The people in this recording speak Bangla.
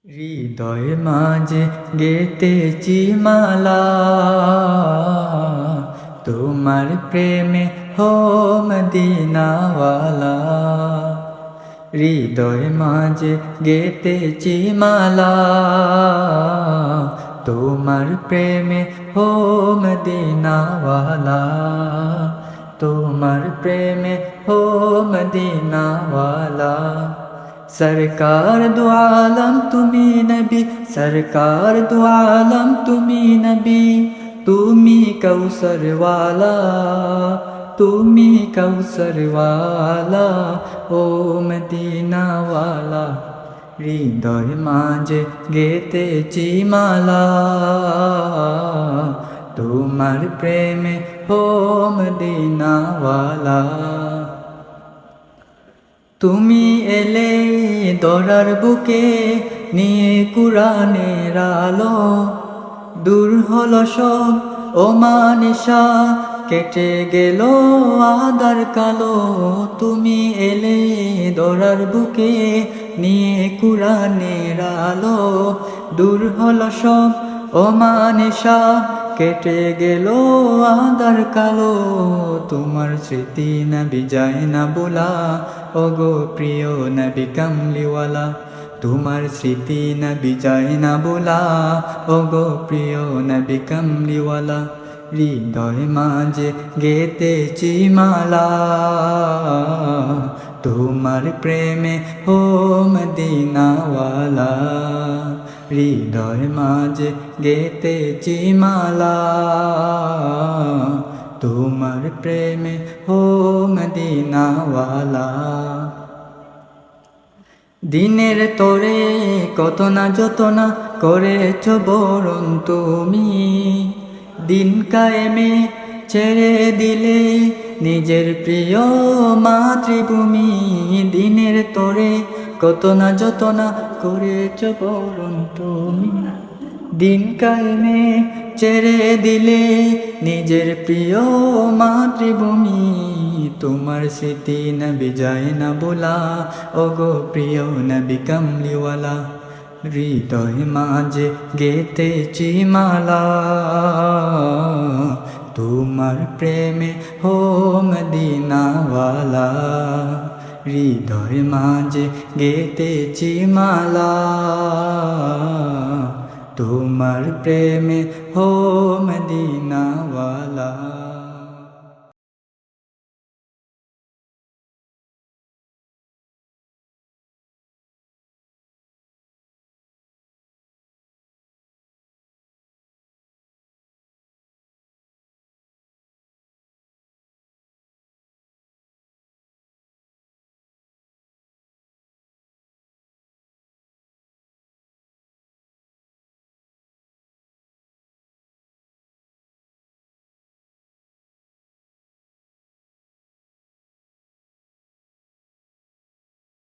হৃদয় মাঝে গেতেছি মালা, তোমার প্রেমে হো মদিনাওয়ালা। হৃদয় মাঝে গেতেছি মালা, তোমার প্রেমে হো মদিনাওয়ালা। তোমার প্রেমে হো মদিনাওয়ালা। सरकार दो आलम तुम्ही नबी, सरकार दो आलम तुम्ही नबी। तुम्ही कौसर वाला, तुम्ही कौसर वाला, ओ मदीना वाला। হৃদয় মাঝে গেতেছি মালা, তোমার প্রেমে হো মদিনা ওয়ালা। তুমি এলে দরার বুকে নিয়ে কুরআনের আলো, দূর হলো সব অমানিসা, কেটে গেল আদার কালো। তুমি এলে দরার বুকে নিয়ে কুরআনের আলো, দূর হলো সব অমানিসা, কেটে গেল আদার কালো। তোমার স্মৃতি নবী যায় না বোলা, ওগো প্রিয় নবী কামলিওয়ালা। তোমার স্মৃতি নবী যায় না বোলা, ওগো প্রিয় নবী কামলিওয়ালা। হৃদয় মাঝে গেতেছি মালা, তোমার প্রেমে হো মদিনাওয়ালা। হৃদয় মাঝে গেতেছি মালা, তোমার প্রেমে হো মদিনাওয়ালা। দিনের তোরে কত না যত না করেছ বরণ তুমি, দিন কায়েমে ছেড়ে দিলে নিজের প্রিয় মাতৃভূমি। দিনের তোরে কত না যত না করেছ বরণ তুমি, দিন কায়েমে ছেড়ে দিলে নিজের প্রিয় মাতৃভূমি। তোমার স্মৃতি নবী যায় না বোলা, ওগো প্রিয় নবী কামলিওয়ালা। হৃদয় মাঝে গেতেছি মালা, তোমার প্রেমে হো মদিনাওয়ালা। হৃদয় মাঝে গেতেছি মালা, তোমার প্রেমে হো মদিনাওয়ালা।